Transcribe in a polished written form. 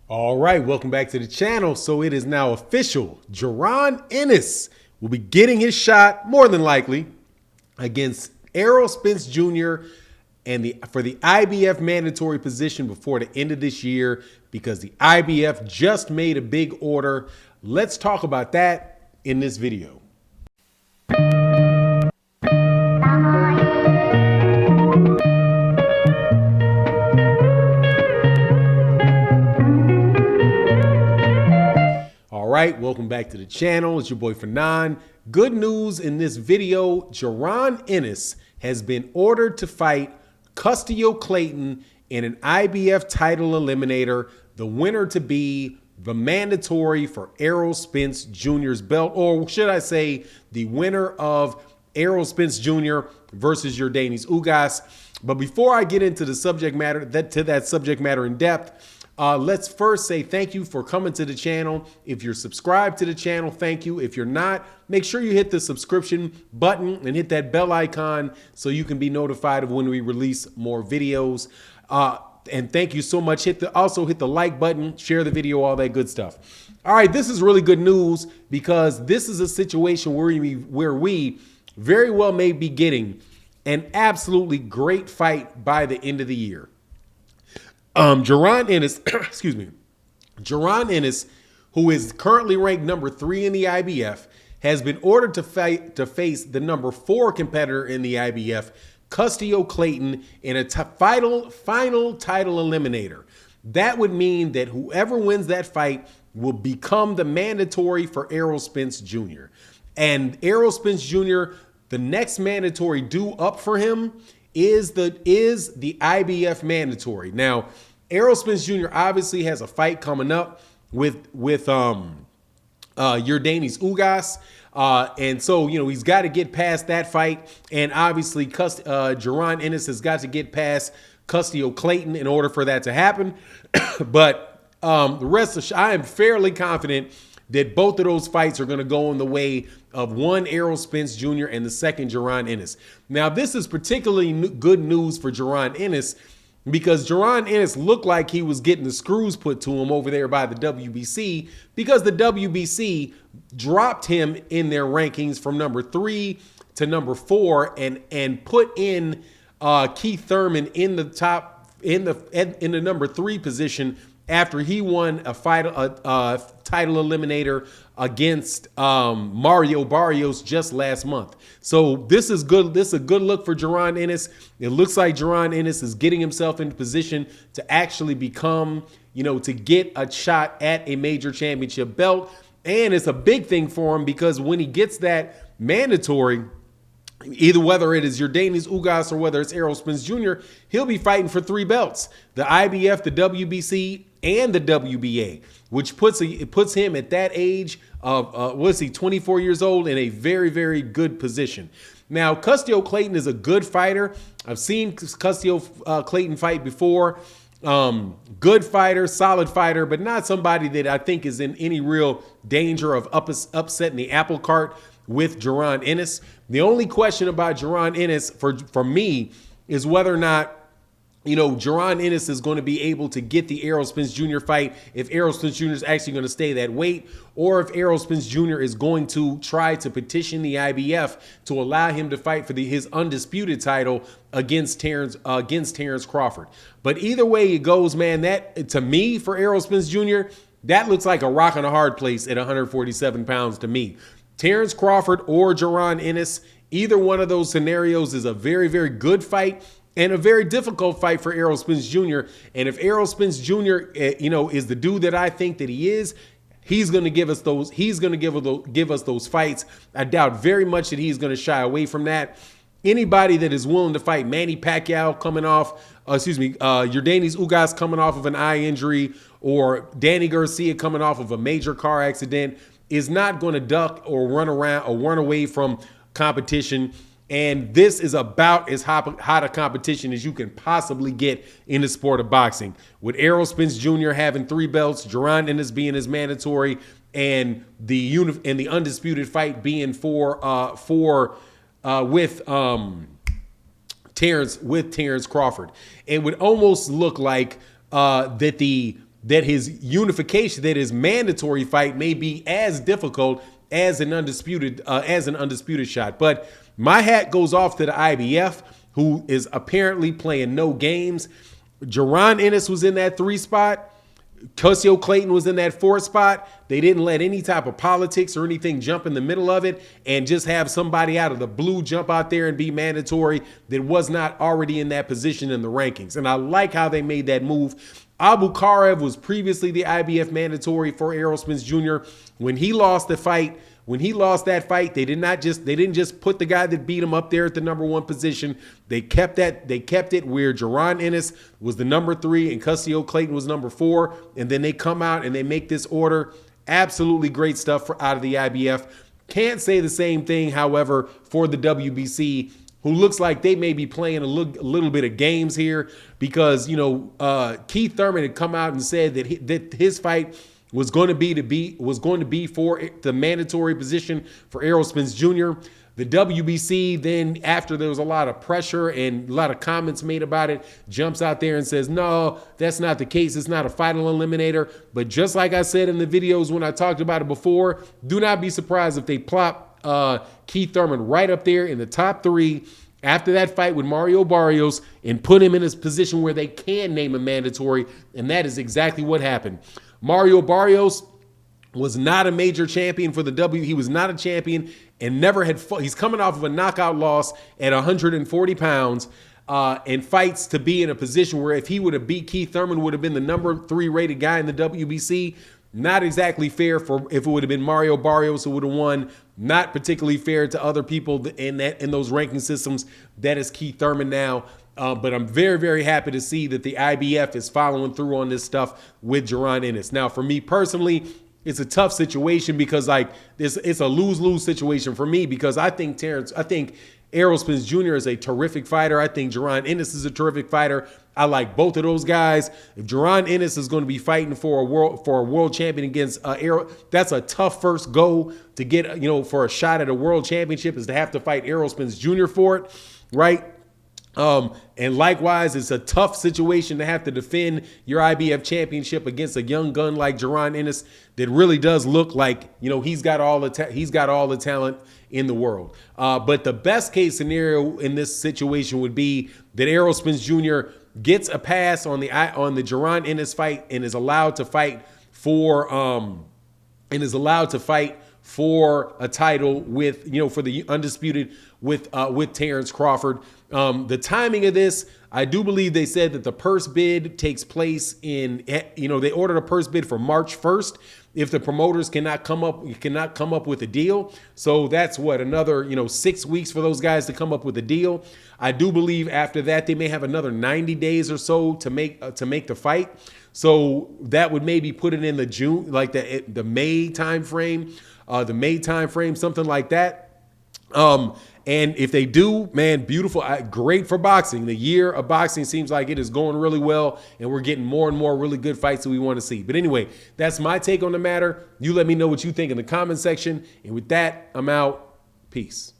All right, welcome back to the channel. So it is now official. Jaron Ennis will be getting his shot, more than likely, against Errol Spence Jr. and for the IBF mandatory position before the end of this year, because the IBF just made a big order. Let's talk about that in this video. All right, welcome back to the channel. It's your boy Fanon. Good news in this video: Jaron Ennis has been ordered to fight Custio Clayton in an IBF title eliminator. The winner to be the mandatory for Errol Spence Jr.'s belt, or should I say, the winner of Errol Spence Jr. versus Yordenis Ugas. But before I get into the subject matter, that subject matter in depth, let's first say thank you for coming to the channel. If you're subscribed to the channel, thank you. If you're not, make sure you hit the subscription button and hit that bell icon so you can be notified of when we release more videos. And thank you so much. Also hit the like button, share the video, all that good stuff. All right, this is really good news because this is a situation where we very well may be getting an absolutely great fight by the end of the year. Jaron Ennis, excuse me, Jaron Ennis, who is currently ranked number 3 in the IBF, has been ordered to face the number 4 competitor in the IBF, Custio Clayton, in a final title eliminator. That would mean that whoever wins that fight will become the mandatory for Errol Spence Jr. And Errol Spence Jr., the next mandatory due up for him is the IBF mandatory. Now, Errol Spence Jr. obviously has a fight coming up with Yordenis Ugas. And so, you know, he's got to get past that fight. And obviously, Jaron Ennis has got to get past Custio Clayton in order for that to happen. But the rest of I am fairly confident that both of those fights are going to go in the way of one Errol Spence Jr. and the second Jaron Ennis. Now, this is particularly good news for Jaron Ennis because Jaron Ennis looked like he was getting the screws put to him over there by the WBC, because the WBC dropped him in their rankings from number 3 to number 4 and put in Keith Thurman in the top in the number 3 position after he won a title eliminator against Mario Barrios just last month. So this is good. This is a good look for Jaron Ennis. It looks like Jaron Ennis is getting himself in position to actually become, you know, to get a shot at a major championship belt. And it's a big thing for him because when he gets that mandatory, either whether it is Yordenis Ugas or whether it's Errol Spence Jr., he'll be fighting for 3 belts: the IBF, the WBC, and the WBA, which puts him at that age of, was he 24 years old, in a very, very good position. Now, Custio Clayton is a good fighter. I've seen Custio Clayton fight before. Good fighter, solid fighter, but not somebody that I think is in any real danger of upsetting the apple cart with Jaron Ennis. The only question about Jaron Ennis for me is whether or not, you know, Jaron Ennis is going to be able to get the Errol Spence Jr. fight, if Errol Spence Jr. is actually going to stay that weight, or if Errol Spence Jr. is going to try to petition the IBF to allow him to fight for his undisputed title against Terrence Crawford. But either way it goes, man, that, to me, for Errol Spence Jr., that looks like a rock and a hard place at 147 pounds to me. Terrence Crawford or Jaron Ennis, either one of those scenarios is a very, very good fight and a very difficult fight for Errol Spence Jr. And if Errol Spence Jr., you know, is the dude that I think that he is, he's going to give us those. He's going to give us those fights. I doubt very much that he's going to shy away from that. Anybody that is willing to fight Manny Pacquiao coming off, Yordenis Ugas coming off of an eye injury, or Danny Garcia coming off of a major car accident, is not going to duck or run around or run away from competition. And this is about as hot a competition as you can possibly get in the sport of boxing. With Errol Spence Jr. having 3 belts, Jaron Ennis being his mandatory, and the undisputed fight being with Terrence Crawford, it would almost look like that the that his unification, that his mandatory fight may be as difficult as an undisputed shot. But my hat goes off to the IBF, who is apparently playing no games. Jaron Ennis was in that 3 spot. Custio Clayton was in that 4 spot. They didn't let any type of politics or anything jump in the middle of it and just have somebody out of the blue jump out there and be mandatory that was not already in that position in the rankings. And I like how they made that move. Abu Karev was previously the IBF mandatory for Errol Spence Jr. When he lost that fight, they didn't just put the guy that beat him up there at the number 1 position. They kept it where Jaron Ennis was the number 3 and Custio Clayton was number 4. And then they come out and they make this order. Absolutely great stuff out of the IBF. Can't say the same thing, however, for the WBC, who looks like they may be playing a little bit of games here because, Keith Thurman had come out and said that his fight was going to be for the mandatory position for Errol Spence Jr. The WBC then, after there was a lot of pressure and a lot of comments made about it, jumps out there and says, no, that's not the case. It's not a final eliminator. But just like I said in the videos when I talked about it before, do not be surprised if they plop Keith Thurman right up there in the top 3 after that fight with Mario Barrios and put him in his position where they can name him mandatory. And that is exactly what happened. Mario Barrios was not a major champion for the W. He was not a champion and never had fought. He's coming off of a knockout loss at 140 pounds and fights to be in a position where if he would have beat Keith Thurman, would have been the number 3 rated guy in the WBC. Not exactly fair for if it would have been Mario Barrios who would have won. Not particularly fair to other people in those ranking systems. That is Keith Thurman now. But I'm very, very happy to see that the IBF is following through on this stuff with Jaron Ennis. Now, for me personally, it's a tough situation because it's a lose-lose situation for me because I think Errol Spence Jr. is a terrific fighter. I think Jaron Ennis is a terrific fighter. I like both of those guys. If Jaron Ennis is going to be fighting for a world champion against Errol, that's a tough first go to get, for a shot at a world championship is to have to fight Errol Spence Jr. for it, right? And likewise, it's a tough situation to have to defend your IBF championship against a young gun like Jaron Ennis that really does look like, he's got all the talent in the world. But the best case scenario in this situation would be that Errol Spence Jr. gets a pass on the Jaron Ennis fight and is allowed to fight for a title with, for the undisputed with Terrence Crawford. The timing of this, I do believe they said that the purse bid takes place they ordered a purse bid for March 1st if the promoters cannot come up with a deal. So that's another, 6 weeks for those guys to come up with a deal. I do believe after that, they may have another 90 days or so to make the fight. So that would maybe put it in the June, like the May timeframe, something like that. And if they do, man, beautiful, great for boxing. The year of boxing seems like it is going really well, and we're getting more and more really good fights that we want to see. But anyway, that's my take on the matter. You let me know what you think in the comment section. And with that, I'm out. Peace.